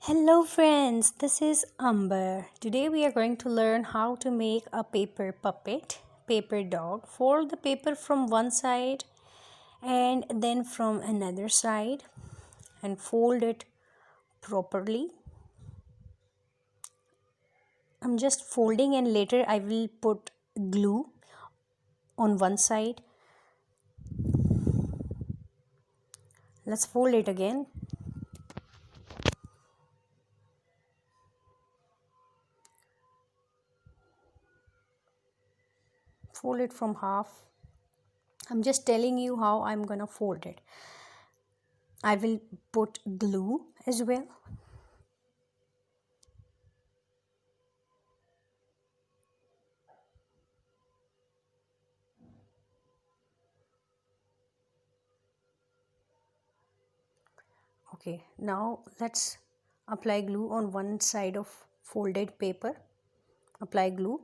Hello friends, this is Amber. Today we are going to learn how to make a paper puppet, paper dog. Fold the paper from one side and then from another side and fold it properly. I'm just folding and later I will put glue on one side. Let's fold it again. Fold it from half. I'm just telling you how I'm gonna fold it. I will put glue as well. Okay, now let's apply glue on one side of folded paper. Apply glue.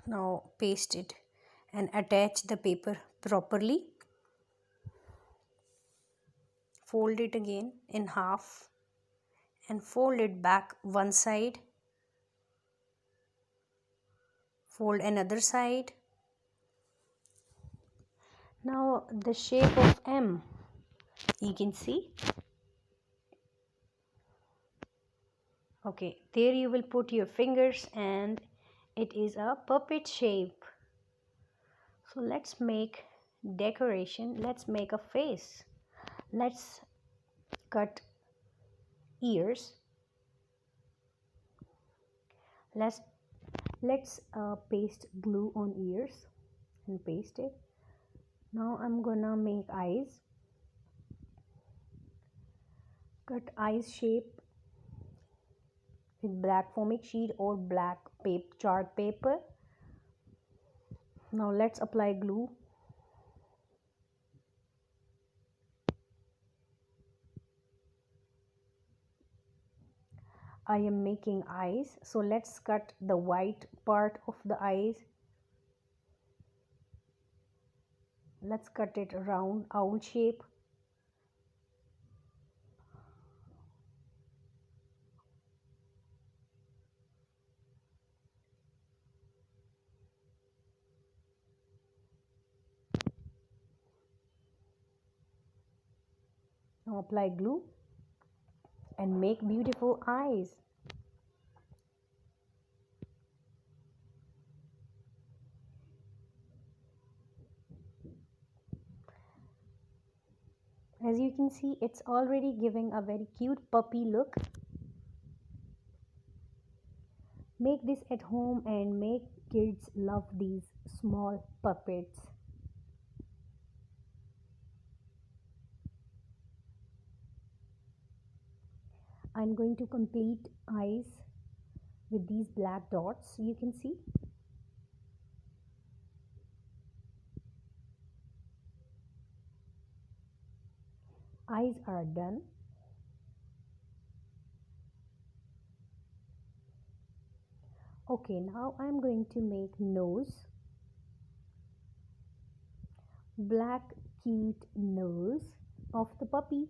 Now paste it and attach the paper properly. Fold it again in half and fold it back one side. Fold another side. Now the shape of M, you can see. Okay, there you will put your fingers and it is a puppet shape. So let's make decoration. Let's make a face. Let's cut ears. Let's paste glue on ears and paste it. Now I'm gonna make eyes. Cut eyes shape with black foaming sheet or black chart paper. Now let's apply glue. I am making eyes, so let's cut the white part of the eyes. Let's cut it around owl shape. Now apply glue and make beautiful eyes. As you can see, it's already giving a very cute puppy look. Make this at home and make kids love these small puppets. I'm going to complete eyes with these black dots, you can see. Eyes are done. Okay, now I'm going to make nose. Black cute nose of the puppy.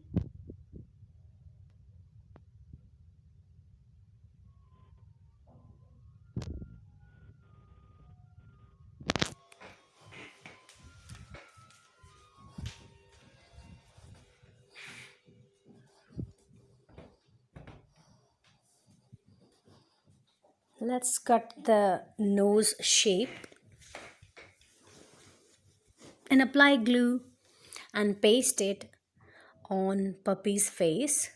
Let's cut the nose shape and apply glue and paste it on puppy's face.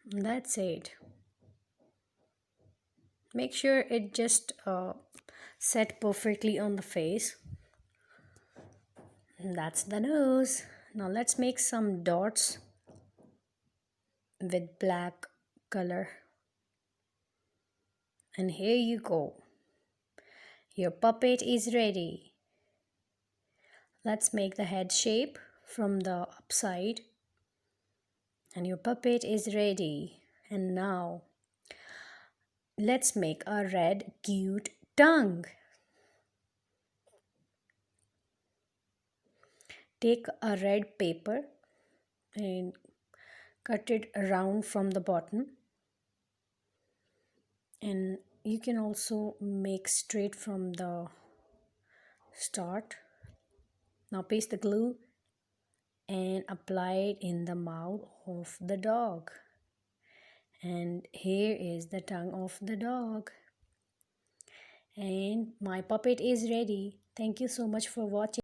That's it. Make sure it just set perfectly on the face. That's the nose. Now let's make some dots with black color. And here you go. Your puppet is ready. Let's make the head shape from the upside. And your puppet is ready. And now let's make a red cute tongue. Take a red paper and cut it around from the bottom, and you can also make straight from the start. Now paste the glue and apply it in the mouth of the dog, and here is the tongue of the dog, and my puppet is ready. Thank you so much for watching.